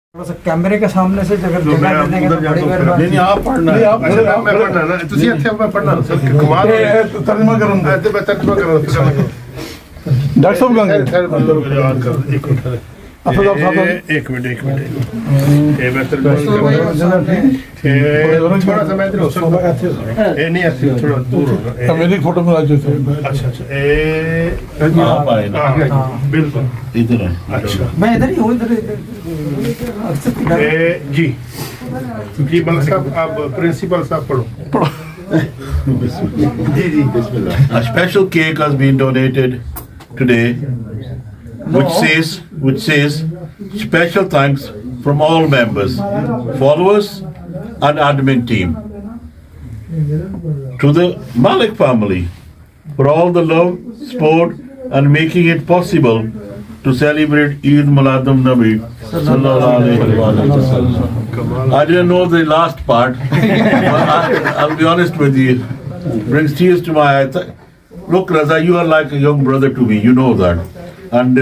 थोड़ा सा कैमरे के सामने से जगह जगह देने का बड़ी मेहरबानी। नहीं आप पढ़ना है, आप मैं पढ़ना ना तुसी ਇੱਥੇ मैं पढ़ना कमाल है तर्जुमा करूंगा ਤੇ मैं तर्जुमा करूंगा डॉक्टर साहब गंगे एक मिनट एक मिनट ये मैं तर्जुमा थोड़ा सा मैं इधर हो सकता ये नहीं ऐसे थोड़ा दूर होगा मेरी फोटो में आ जाए। अच्छा ये आप आए ना बिल्कुल इधर है। अच्छा मैं इधर ही हूँ इधर जी जी मलिक साहब आप प्रिंसिपल साहब पढ़ो जी जी बिस्मिल्लाह। A special cake has been donated today, which says special thanks from all members, followers, and admin team to the Malik family for all the love, support, and making it possible to celebrate Eid Miladun Nabi Sallallahu Alaihi Wasallam. I didn't know the last part. But I'll be honest with you, brings tears to my eyes. Look, Raza, you are like a young brother to me. You know that. And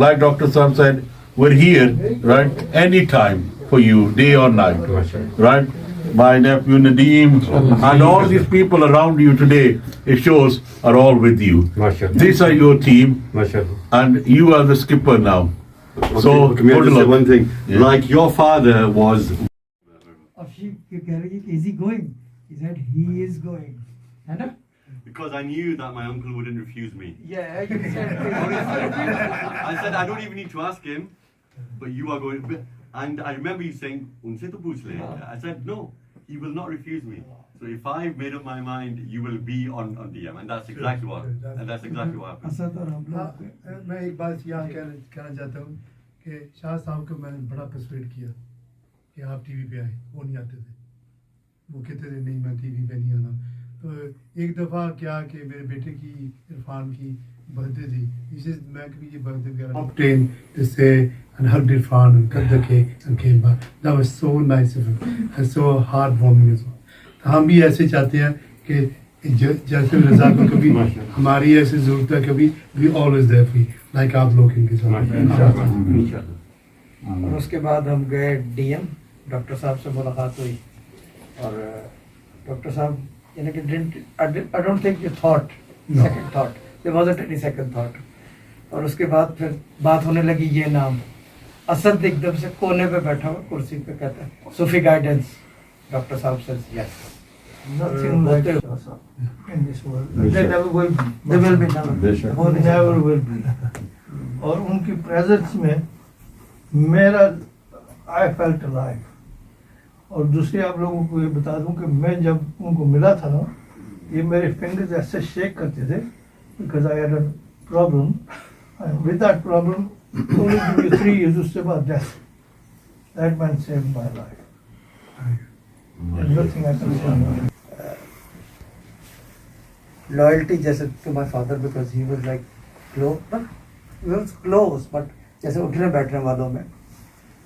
like Dr. Saab said, we're here, right? Any time for you, day or night, right? My nephew Nadeem and all these people around you today, it shows, are all with you. These are your team, and you are the skipper now. Okay, So, okay, may I good just say luck. one thing? Yeah. Like your father was. अब she कह रही है कि is he going? He said he is going. है ना? Because I knew that my uncle wouldn't refuse me. Yeah, you said. I said, I don't even need to ask him, but you are going. And I remember you saying, Unse to pooch le. I said, no, he will not refuse me. So if I've made up my mind, you will be on DM. And that's exactly what happened. Asad और हम लोग मैं एक बात यहाँ कहना चाहता हूँ कि शाह साहब को मैंने बड़ा परसुएट किया कि आप टीवी पे आए। वो नहीं आते थे, वो कहते थे नहीं मैं टीवी पे नहीं आना। तो एक दफ़ा क्या कि मेरे बेटे की इरफान की बर्थडे थी, इसे मैं कभी ये बर्थडे वगैरह obtained to say and hugged Irfan and cut the cake and came back. That was so nice of him and so heartwarming as well. हम भी ऐसे चाहते हैं कि जैसे रज़ा को कभी हमारी ऐसी ज़रूरत है कभी we always there for you like आप लोग इनके साथ। और उसके बाद हम गए डीएम डॉक्टर साहब से मुलाकात हुई और डॉक्टर साहब यानी कि I don't think you thought second thought there wasn't any second thought और उसके बाद फिर बात होने लगी ये नाम असद एकदम से कोने पे बैठा हुआ कुर्सी पे कहता है सूफी गाइडेंस डॉक्टर साहब says yes Nothing like in this world. They never will be. they will be never They never will be. और उनकी प्रेजेंस में मेरा I felt alive. और दूसरे आप लोगों को ये बता दूं कि मैं जब उनको मिला था ना ये मेरे फिंगर्स ऐसे शेक करते थे because I had a problem and with that problem only give you 3 years उसके बाद death. That man saved my life. There's nothing I can say. loyalty जैसे to my father because he was like close but he was close but जैसे उठने बैठने वालों में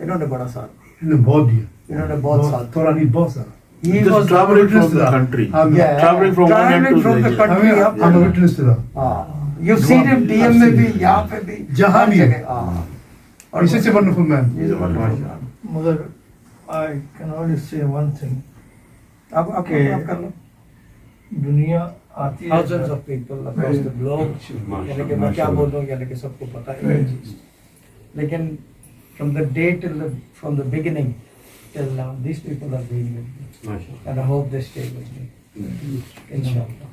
इन्होंने बड़ा साथ दिया इन्होंने बहुत दिया इन्होंने बहुत साथ थोड़ा नहीं बहुत सारा he Just was traveling from the country. yeah, Traveling from one end to from the the country up I'm a witness to that. you've seen him DM में भी यहाँ पे भी जहाँ भी है। और He's such a wonderful man. he's a wonderful man मगर I can only say one thing. आप कर लो दुनिया आती है thousands of people across the globe यानी कि मैं क्या बोल रहा हूँ यानी कि सबको पता है ये चीज़ लेकिन from the day from the beginning till now these people are being with me and I hope they stay with me inshallah.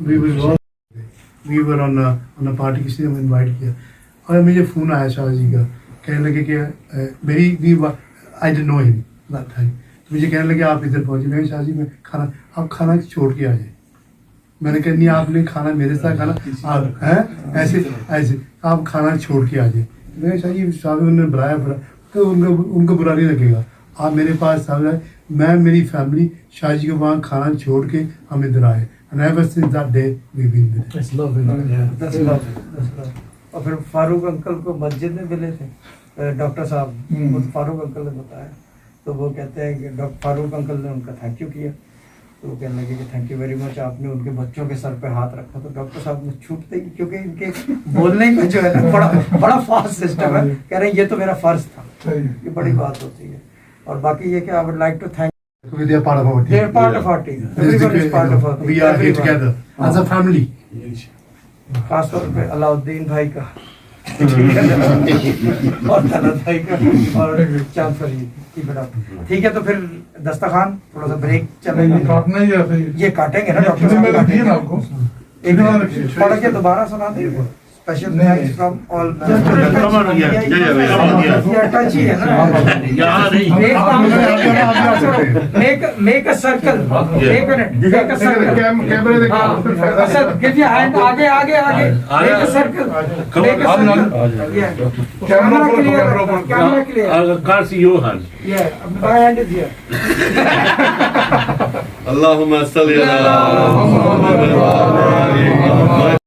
We were on a party किसी ने हमें invite किया और मुझे फ़ोन आया शाह जी का कहने लगे कि I didn't know him that time तो मुझे कहने लगे आप इधर पहुँचे मैं शाह जी मैं आप खाना छोड़ के आ जाए मैंने कहा नहीं आपने खाना मेरे साथ खाना आप हैं ऐसे आप खाना छोड़ के आ जाए मैं शाह जी साहब उन्होंने बुलाया पड़ा तो उनको बुरा नहीं लगेगा आप मेरे पास साहब मैं मेरी फैमिली शाह जी को वहाँ खाना छोड़ के हम इधर आए and ever since that day we've been there. That's lovely. Yeah, that's lovely. That's lovely. और फिर फारूक अंकल को मस्जिद में मिले थे डॉक्टर साहब वो फारूक अंकल ने बताया तो वो कहते हैं कि डॉक्टर फारूक अंकल ने उनका थैंक यू किया तो वो कहने लगे कि थैंक यू वेरी मच आपने उनके बच्चों के सर पे हाथ रखा तो डॉक्टर साहब ने छूटते ही क्योंकि इनके बोलने का जो है ना बड़ा फास्ट सिस्टम है कह रहे हैं ये तो मेरा फर्ज था ये बड़ी बात होती है और बाकी ये कि I would like to thank. they are part of our team. They are part of our team. Everyone is part of our team. We are here Everyone. together as a family. खास तौर पे अलाउद्दीन भाई का और तलत भाई का और चांद फरीद की बड़ा ठीक है। तो फिर दस्तखान थोड़ा सा ब्रेक चलेगा, काटना ही है फिर। ये काटेंगे ना डॉक्टर कितने में साहब, दिए ना आपको? एक मिनट पढ़ के दोबारा सुना देंगे। Special thanks from all. Come on, yeah, ये टच ही है ना। यहाँ नहीं। Make a circle. Make a circle. कैमरे देखो। Asad, give your hand. आगे आगे आगे। Make a circle. Make a circle. Yeah. Camera clear. Camera clear. I can't see your hand. Yeah. My hand is here. Allahumma salli ala Muhammad wa ala ali Muhammad.